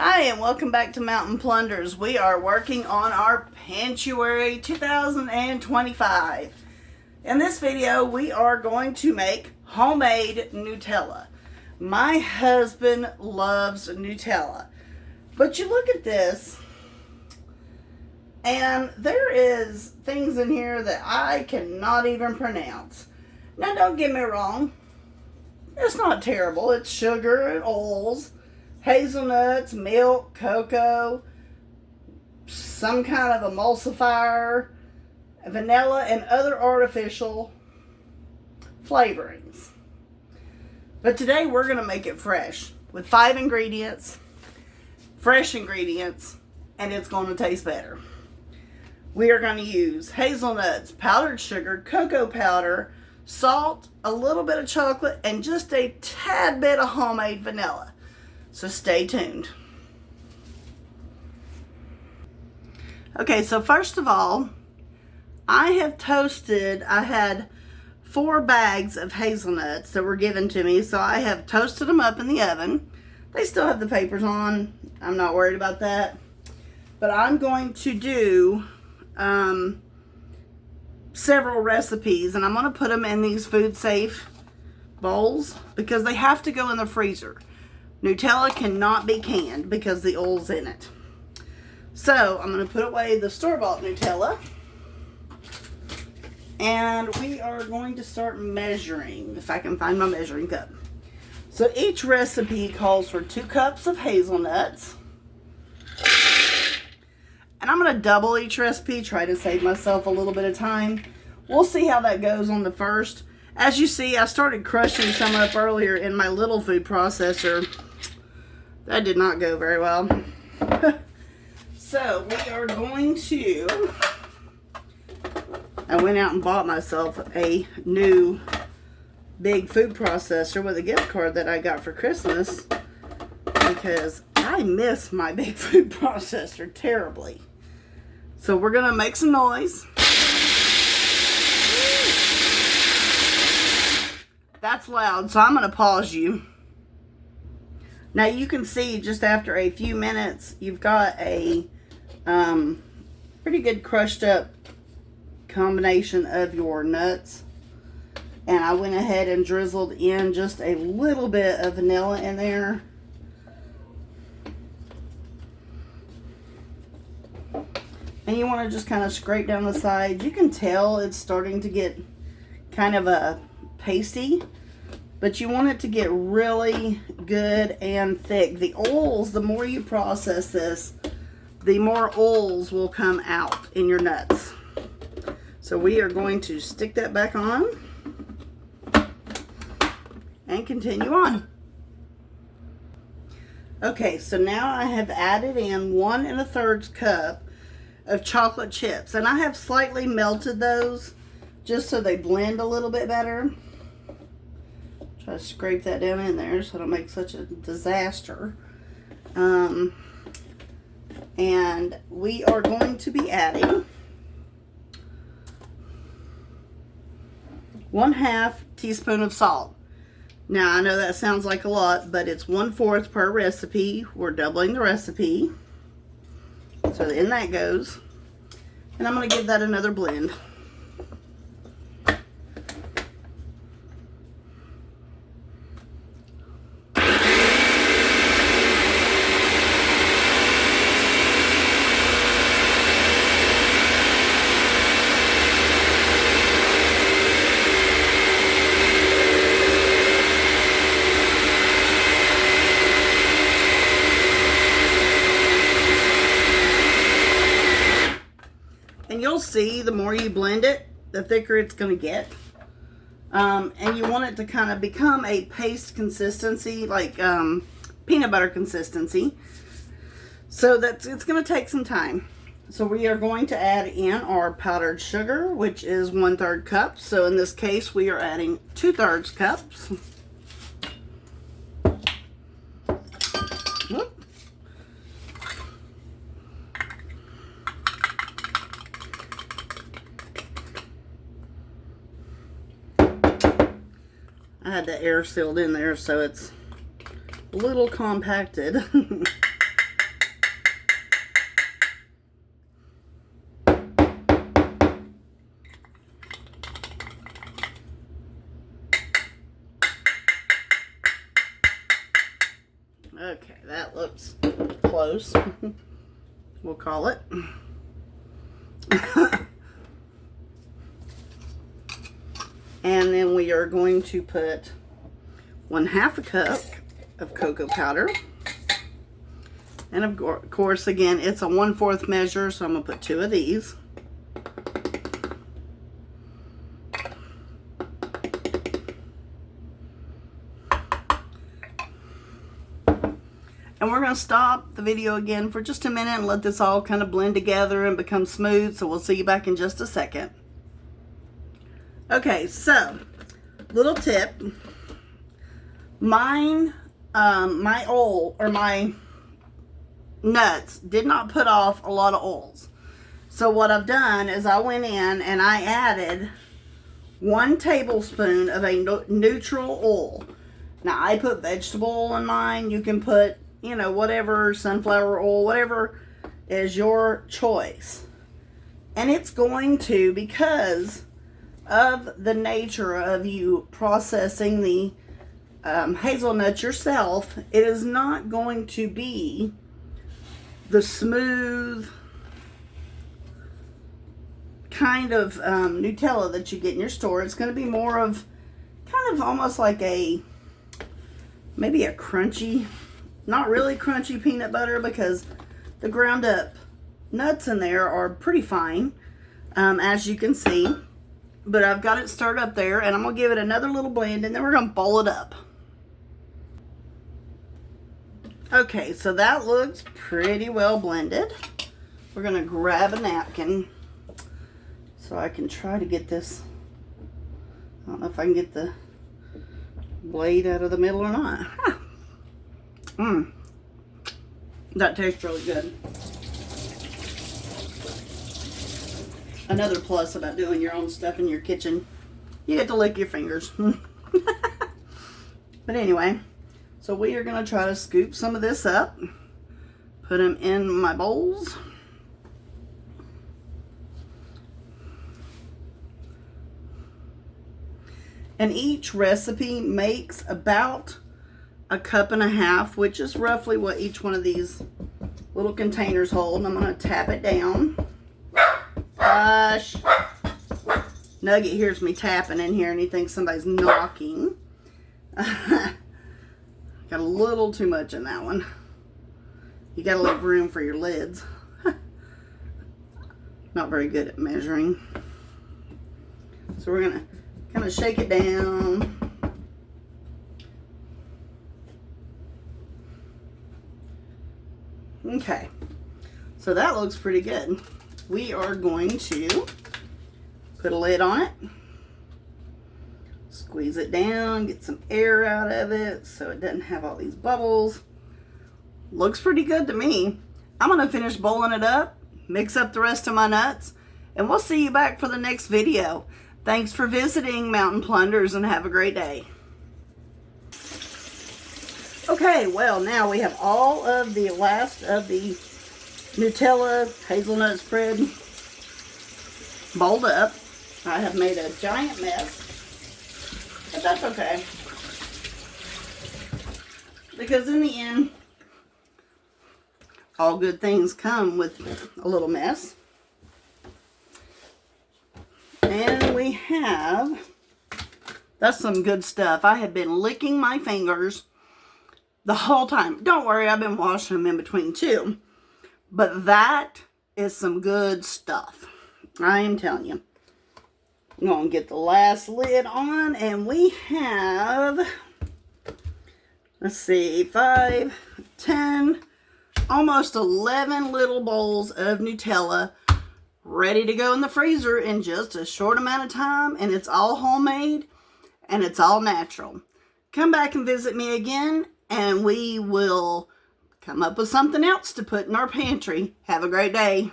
Hi, and welcome back to Mountain Plunders. We are working on our Pantuary 2025. In this video, we are going to make homemade Nutella. My husband loves Nutella. But you look at this, and there is things in here that I cannot even pronounce. Now, don't get me wrong. It's not terrible. It's sugar and oils, hazelnuts, milk, cocoa, some kind of emulsifier, vanilla, and other artificial flavorings. But today we're going to make it fresh with 5 ingredients, fresh ingredients, and it's going to taste better. We are going to use hazelnuts, powdered sugar, cocoa powder, salt, a little bit of chocolate, and just a tad bit of homemade vanilla. So stay tuned. Okay, so first of all, I had 4 bags of hazelnuts that were given to me, so I have toasted them up in the oven. They still have the papers on. I'm not worried about that. But I'm going to do several recipes, and I'm going to put them in these food safe bowls because they have to go in the freezer. Nutella cannot be canned because the oil's in it. So I'm going to put away the store-bought Nutella, and we are going to start measuring, if I can find my measuring cup. So each recipe calls for 2 cups of hazelnuts. And I'm going to double each recipe, try to save myself a little bit of time. We'll see how that goes on the first. As you see, I started crushing some up earlier in my little food processor. That did not go very well. So we are going to... I went out and bought myself a new big food processor with a gift card that I got for Christmas because I miss my big food processor terribly. So we're going to make some noise. That's loud, so I'm going to pause you. Now you can see just after a few minutes, you've got a pretty good crushed up combination of your nuts. And I went ahead and drizzled in just a little bit of vanilla in there. And you want to just kind of scrape down the sides. You can tell it's starting to get kind of a pasty, but you want it to get really good and thick. The oils, the more you process this, the more oils will come out in your nuts. So we are going to stick that back on and continue on. Okay, so now I have added in 1 1/3 cup of chocolate chips, and I have slightly melted those just so they blend a little bit better. Try to scrape that down in there so I don't make such a disaster. And we are going to be adding 1/2 teaspoon of salt. Now I know that sounds like a lot, but it's 1/4 per recipe. We're doubling the recipe. So in that goes. And I'm going to give that another blend. And you'll see the more you blend it, the thicker it's going to get. And you want it to kind of become a paste consistency, like peanut butter consistency. So it's going to take some time. So we are going to add in our powdered sugar, which is 1/3 cup. So in this case, we are adding 2/3 cups. Whoop. I had the air sealed in there, so it's a little compacted. that looks close. We'll call it. And then we are going to put 1/2 cup of cocoa powder. And of course, again, it's a 1/4 measure, so I'm going to put 2 of these. And we're going to stop the video again for just a minute and let this all kind of blend together and become smooth. So we'll see you back in just a second. Okay, so little tip. Mine, my oil or my nuts did not put off a lot of oils. So what I've done is I went in and I added 1 tablespoon of a neutral oil. Now I put vegetable oil in mine. You can put, you know, whatever, sunflower oil, whatever is your choice. And it's going to, because of the nature of you processing the hazelnuts yourself, it is not going to be the smooth kind of Nutella that you get in your store. It's going to be more of kind of almost like maybe a crunchy, not really crunchy peanut butter, because the ground up nuts in there are pretty fine, as you can see. But I've got it stirred up there, and I'm going to give it another little blend, and then we're going to bowl it up. Okay, so that looks pretty well blended. We're going to grab a napkin so I can try to get this. I don't know if I can get the blade out of the middle or not. That tastes really good. Another plus about doing your own stuff in your kitchen, you get to lick your fingers. But anyway, so we are going to try to scoop some of this up, put them in my bowls. And each recipe makes about 1.5 cups, which is roughly what each one of these little containers hold. And I'm going to tap it down. Hush. Nugget hears me tapping in here and he thinks somebody's knocking. Got a little too much in that one. You got to leave room for your lids. Not very good at measuring. So we're going to kind of shake it down. Okay, so that looks pretty good. We are going to put a lid on it, squeeze it down, get some air out of it so it doesn't have all these bubbles. Looks pretty good to me. I'm going to finish bowling it up, mix up the rest of my nuts, and we'll see you back for the next video. Thanks for visiting Mountain Plunders and have a great day. Okay, well, now we have all of the last of the Nutella hazelnut spread bowled up. I have made a giant mess, but that's okay. Because in the end, all good things come with a little mess. And we have, that's some good stuff. I have been licking my fingers the whole time. Don't worry, I've been washing them in between too. But that is some good stuff. I am telling you. I'm going to get the last lid on, and we have, let's see, 5, 10, almost 11 little bowls of Nutella ready to go in the freezer in just a short amount of time, and it's all homemade and it's all natural. Come back and visit me again, and we will come up with something else to put in our pantry. Have a great day.